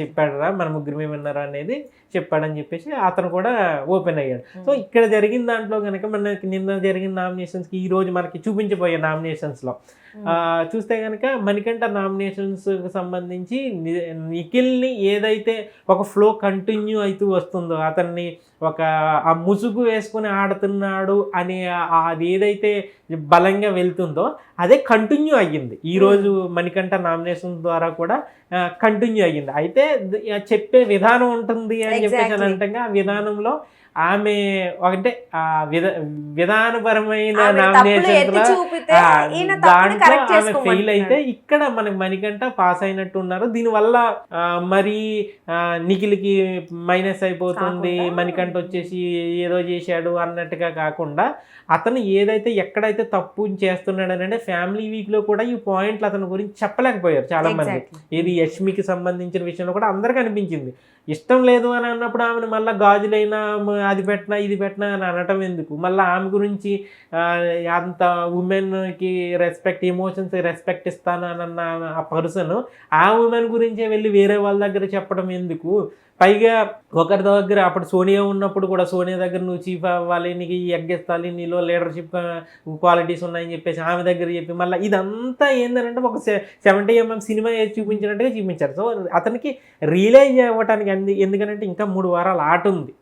చెప్పాడురా, మన ముగ్గురమే విన్నర్ అనేది చెప్పాడని చెప్పేసి అతను కూడా ఓపెన్ అయ్యాడు. సో ఇక్కడ జరిగిన దాంట్లో కనుక మనకి నిన్న జరిగిన నామినేషన్స్కి ఈ రోజు మనకి చూపించబోయే నామినేషన్స్లో చూస్తే కనుక మణికంఠ నామినేషన్స్ సంబంధించి నిఖిల్ని ఏదైతే ఒక ఫ్లో కంటిన్యూ అవుతూ వస్తుందో, అతన్ని ఒక ఆ ముసుగు వేసుకుని ఆడుతున్నాడు అని అది ఏదైతే బలంగా వెళ్తుందో అదే కంటిన్యూ అయ్యింది ఈరోజు మణికంఠ నామినేషన్ ద్వారా కూడా కంటిన్యూ అయ్యింది. అయితే చెప్పే విధానం ఉంటుంది అని చెప్పేసి అంటే ఆ విధానంలో ఆమె అంటే విధానపరమైన నామినేషన్ దాంట్లో ఆమె ఫెయిల్ అయితే ఇక్కడ మనకి మణికంఠ పాస్ అయినట్టు ఉన్నారు. దీనివల్ల మరి నిఖిల్కి మైనస్ అయిపోతుంది, మణికంఠ వచ్చేసి ఏదో చేశాడు అన్నట్టుగా కాకుండా అతను ఏదైతే ఎక్కడైతే తప్పు చేస్తున్నాడు అంటే ఫ్యామిలీ వీక్ లో కూడా ఈ పాయింట్లు అతని గురించి చెప్పలేకపోయారు చాలా మంది. Exactly. ఇది యష్మికి సంబంధించిన విషయంలో కూడా అందరికి అనిపించింది. ఇష్టం లేదు అని అన్నప్పుడు ఆమెను మళ్ళీ గాజులైనా అది పెట్టినా ఇది పెట్టినా అని అనటం ఎందుకు, మళ్ళీ ఆమె గురించి అంత ఉమెన్కి రెస్పెక్ట్, ఎమోషన్స్ రెస్పెక్ట్ ఇస్తాను అని అన్న ఆ పర్సన్ ఆ ఉమెన్ గురించే వెళ్ళి వేరే వాళ్ళ దగ్గర చెప్పడం ఎందుకు? పైగా ఒకరి దగ్గర అప్పుడు సోనియా ఉన్నప్పుడు కూడా సోనియా దగ్గర నువ్వు చీఫ్ అవ్వాలి, నీకు ఈ ఎగ్గేస్తాలి, నీలో లీడర్షిప్ క్వాలిటీస్ ఉన్నాయని చెప్పేసి ఆమె దగ్గర చెప్పి మళ్ళీ ఇదంతా ఏంటంటే ఒక 70mm సినిమా చూపించినట్టుగా చూపించారు. సో అతనికి రియలైజ్ అవ్వటానికి ఎందుకంటే ఇంకా 3 వారాల ఆట ఉంది.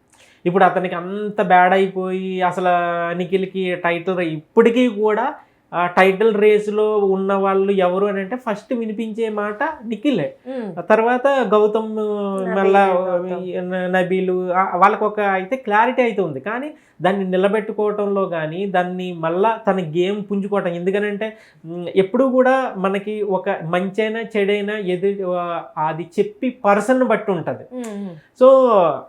ఇప్పుడు అతనికి అంత బ్యాడ్ అయిపోయి అసలు నిఖిల్కి టైటిల్ ఇప్పటికీ కూడా ఆ టైటిల్ రేసులో ఉన్న వాళ్ళు ఎవరు అని అంటే ఫస్ట్ వినిపించే మాట నిఖిలే, తర్వాత గౌతమ్, మళ్ళా నబీలు, వాళ్ళకు ఒక అయితే క్లారిటీ అయితే ఉంది. కానీ దాన్ని నిలబెట్టుకోవటంలో కానీ దాన్ని మళ్ళా తన గేమ్ పుంజుకోవటం, ఎందుకనంటే ఎప్పుడు కూడా మనకి ఒక మంచైనా చెడైనా అది చెప్పి పర్సన్ బట్టి ఉంటుంది. సో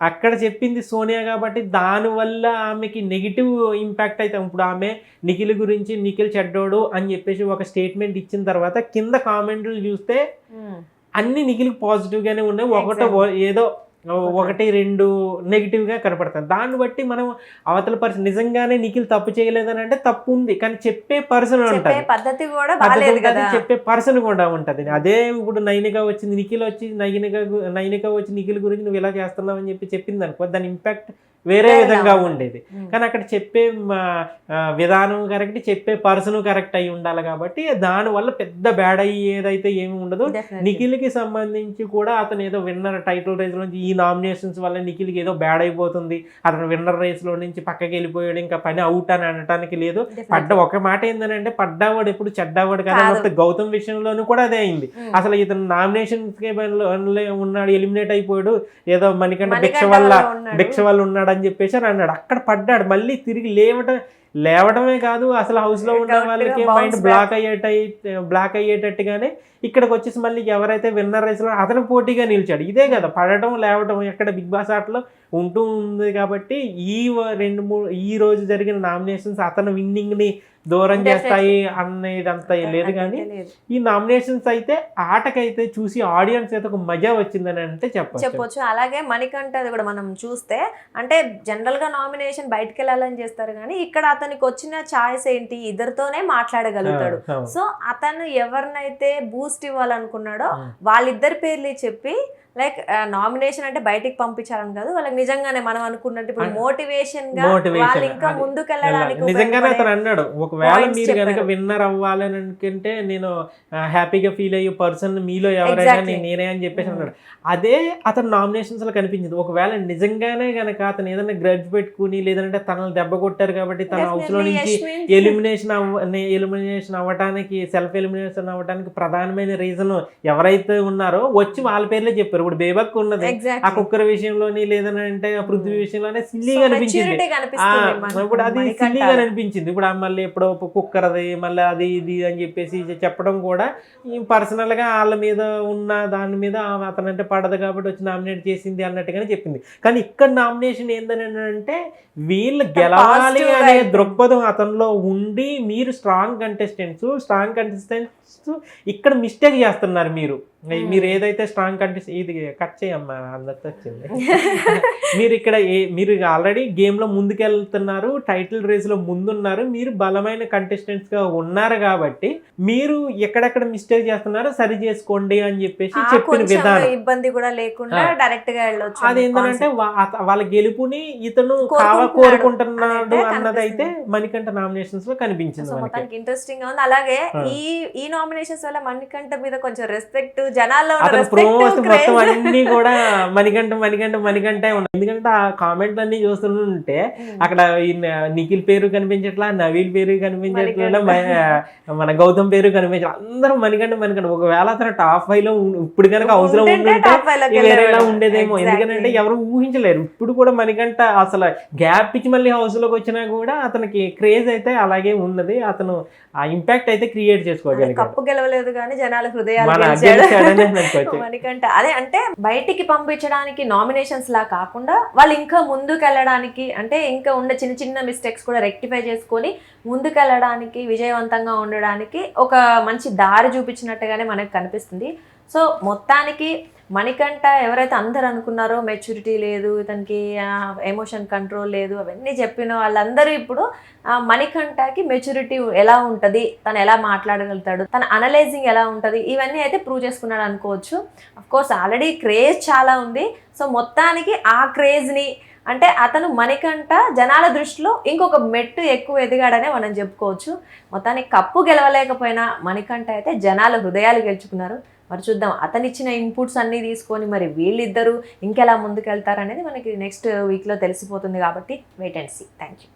అక్కడ చెప్పింది సోనియా కాబట్టి దానివల్ల ఆమెకి నెగిటివ్ ఇంపాక్ట్ అయితే, ఇప్పుడు ఆమె నిఖిల్ గురించి నిఖిల్ చెడ్డోడు అని చెప్పేసి ఒక స్టేట్మెంట్ ఇచ్చిన తర్వాత కింద కామెంట్లు చూస్తే అన్ని నిఖిల్కి పాజిటివ్గానే ఉన్నాయి, ఏదో 1-2 నెగిటివ్గా కనపడతాయి. దాన్ని బట్టి మనం అవతల పర్సన్ నిజంగానే నిఖిల్ తప్పు చేయలేదని అంటే తప్పు ఉంది, కానీ చెప్పే పర్సన్ ఉంటుంది, పద్ధతి కూడా చెప్పే పర్సన్ కూడా ఉంటుంది. అదే ఇప్పుడు నైనిక వచ్చింది, నైనిక వచ్చి నిఖిల్ గురించి నువ్వు ఇలా చేస్తున్నావు అని చెప్పింది అనుకో, దాని ఇంపాక్ట్ వేరే విధంగా ఉండేది. కానీ అక్కడ చెప్పే విధానం కరెక్ట్, చెప్పే పర్సన్ కరెక్ట్ అయి ఉండాలి. కాబట్టి దానివల్ల పెద్ద బ్యాడ్ అయ్యేదైతే ఏమి ఉండదు. నిఖిల్కి సంబంధించి కూడా అతను ఏదో విన్నర్ టైటిల్ రేస్ నుంచి ఈ నామినేషన్స్ వల్ల నిఖిల్కి ఏదో బ్యాడ్ అయిపోతుంది, అతను విన్నర్ రేస్లో నుంచి పక్కకి వెళ్ళిపోయాడు, ఇంకా పని అవుట్ అని అనటానికి లేదు. ఒక మాట ఏంటంటే పడ్డావాడు ఎప్పుడు చెడ్డావాడు కదా, గౌతమ్ విషయంలోనూ కూడా అదే అయింది. అసలు ఇతను నామినేషన్స్ ఉన్నాడు, ఎలిమినేట్ అయిపోయాడు, ఏదో మణికంఠ భిక్ష వల్ల ఉన్నాడు అని చెప్పేసి అన్నాడు. అక్కడ పడ్డాడు, మళ్ళీ తిరిగి లేవడమే కాదు అసలు హౌస్లో ఉన్న వాళ్ళకి మైండ్ బ్లాక్ అయ్యేటట్టుగానే ఇక్కడికి వచ్చేసి మళ్ళీ ఎవరైతే విన్నర్ రేస్లో అతను పోటీగా నిలిచాడు. ఇదే కదా పడటం లేవటం ఎక్కడ బిగ్ బాస్ ఆటలో ఉంటూ ఉంది. కాబట్టి ఈ రోజు జరిగిన నామినేషన్స్ అతను విన్నింగ్ని దూరం చేస్తాయి అనేది అంత లేదు. కానీ ఈ నామినేషన్స్ అయితే ఆటకైతే చూసి ఆడియన్స్ అయితే ఒక మజా వచ్చిందని అంటే చెప్పొచ్చు. అలాగే మణికంఠ కూడా మనం చూస్తే అంటే జనరల్ గా నామినేషన్ బయటకు వెళ్ళాలని చేస్తారు, కానీ ఇక్కడ అతనికి వచ్చిన ఛాయిస్ ఏంటి, ఇద్దరితోనే మాట్లాడగలుగుతాడు. సో అతను ఎవరినైతే బూస్ట్ ఇవ్వాలనుకున్నాడో వాళ్ళిద్దరి పేర్లు చెప్పి లైక్ నామినేషన్ అంటే బయటికి పంపించాలని కాదు, వాళ్ళకి నిజంగానే మనం అనుకున్నట్టు ఇప్పుడు మోటివేషన్ గా వాళ్ళు ఇంకా ముందుకు వెళ్ళడానికి నిజంగానే అతను అన్నాడు, ఒకవేళ మీరు కనుక విన్నర్ అవ్వాలని అనుకుంటే నేను హ్యాపీగా ఫీల్ అయ్యే పర్సన్ మీలో ఎవరైనా నేనే అని చెప్పేసి అన్నాడు. అదే అతను నామినేషన్స్ లో కనిపించింది. ఒకవేళ నిజంగానే కనుక అతను ఏదైనా గ్రడ్జ్ పెట్టుకుని లేదంటే తనని దెబ్బ కొట్టారు కాబట్టి తన హౌస్ లో నుంచి ఎలిమినేషన్ అవ్వడానికి, సెల్ఫ్ ఎలిమినేషన్ అవ్వడానికి ప్రధానమైన రీజన్ ఎవరైతే ఉన్నారో వచ్చి వాళ్ళ పేర్లే చెప్పారు. ఇప్పుడు బేబక్ ఉన్నది ఆ కుక్కర్ విషయంలోని లేదంటే పృథ్వీ విషయంలోనే సిల్లీగా అనిపించింది. ఇప్పుడు అది సిల్లీగా అనిపించింది. ఇప్పుడు మళ్ళీ ఎప్పుడో కుక్కర్ అది మళ్ళీ అది ఇది అని చెప్పేసి చెప్పడం కూడా పర్సనల్ గా వాళ్ళ మీద ఉన్న దాని మీద అతనంటే పడదు కాబట్టి వచ్చి నామినేట్ చేసింది అన్నట్టుగానే చెప్పింది. కానీ ఇక్కడ నామినేషన్ ఏందని అంటే వీళ్ళు గెలవాలి అనే దృక్పథం అతనిలో ఉండి మీరు స్ట్రాంగ్ కంటెస్టెంట్స్ ఇక్కడ మిస్టేక్ చేస్తున్నారు. మీరు ఏదైతే స్ట్రాంగ్ కంటెస్ట్ ఇది కట్ చేయమ్మా అందరితో వచ్చింది. మీరు ఇక్కడ మీరు ఆల్రెడీ గేమ్ లో ముందుకెళ్తున్నారు, టైటిల్ రేస్ లో ముందున్నారు, మీరు బలమైన కంటెస్టెంట్స్ గా ఉన్నారు కాబట్టి మీరు ఎక్కడెక్కడ మిస్టేక్ చేస్తున్నారో సరి చేసుకోండి అని చెప్పేసి చెప్పిన విధానం, ఇబ్బంది కూడా లేకుండా డైరెక్ట్ గా వెళ్ళొచ్చు. అదేంటంటే వాళ్ళ గెలుపుని ఇతను కోరుకుంటున్నాడు అన్నదైతే మణికంఠ నామినేషన్స్ లో కనిపించింది. ఇంట్రెస్టింగ్ గా ఉంది. అలాగే ఈ నామినేషన్స్ వల్ల మణికంఠ మీద కొంచెం రెస్పెక్ట్ జనాల్లో మొత్తం అన్ని కూడా మణికంఠ ఉన్నాయి. ఎందుకంటే ఆ కామెంట్లు అన్ని చూస్తుంటే అక్కడ నిఖిల్ పేరు కనిపించట్లా, నవీల్ పేరు కనిపించట్లా, మన గౌతమ్ పేరు కనిపించట్లా, అందరూ మణికంఠ. ఒకవేళ అతను టాప్ 5 లో ఇప్పుడు కనుక హౌస్ లో ఉండుంటే వేరేలా ఉండేదేమో. ఎందుకంటే ఎవరు ఊహించలేరు. ఇప్పుడు కూడా మణికంఠ అసలు గ్యాప్ ఇచ్చి మళ్ళీ హౌస్ లోకి వచ్చినా కూడా అతనికి క్రేజ్ అయితే అలాగే ఉన్నది. అతను ఆ ఇంపాక్ట్ అయితే క్రియేట్ చేసుకోగలిగాడు. కప్పు గెలవలేదు కానీ జనాల హృదయాలు వచ్చాడని అనుకోవచ్చు. మణికంఠ అదే అంటే బయటికి పంపించడానికి నామినేషన్స్ లా కాకుండా వాళ్ళు ఇంకా ముందుకు వెళ్ళడానికి అంటే ఇంకా ఉండే చిన్న చిన్న మిస్టేక్స్ కూడా రెక్టిఫై చేసుకొని ముందుకెళ్ళడానికి విజయవంతంగా ఉండడానికి ఒక మంచి దారి చూపించినట్టుగానే మనకు కనిపిస్తుంది. సో మొత్తానికి మణికంఠ ఎవరైతే అందరు అనుకున్నారో మెచ్యూరిటీ లేదు, ఇతనికి ఎమోషన్ కంట్రోల్ లేదు, అవన్నీ చెప్పిన వాళ్ళందరూ ఇప్పుడు మణికంఠకి మెచ్యూరిటీ ఎలా ఉంటుంది, తను ఎలా మాట్లాడగలుగుతాడు, తన అనలైజింగ్ ఎలా ఉంటుంది, ఇవన్నీ అయితే ప్రూవ్ చేసుకున్నాడు అనుకోవచ్చు. అఫ్కోర్స్ ఆల్రెడీ క్రేజ్ చాలా ఉంది. సో మొత్తానికి ఆ క్రేజ్ని అంటే అతను మణికంఠ జనాల దృష్టిలో ఇంకొక మెట్టు ఎక్కువ ఎదిగాడనే మనం చెప్పుకోవచ్చు. మొత్తానికి కప్పు గెలవలేకపోయినా మణికంఠ అయితే జనాల హృదయాలు గెలుచుకున్నారు. మరి చూద్దాం అతను ఇచ్చిన ఇన్పుట్స్ అన్నీ తీసుకొని మరి వీళ్ళిద్దరూ ఇంకెలా ముందుకెళ్తారనేది మనకి నెక్స్ట్ వీక్లో తెలిసిపోతుంది. కాబట్టి wait and see. Thank you.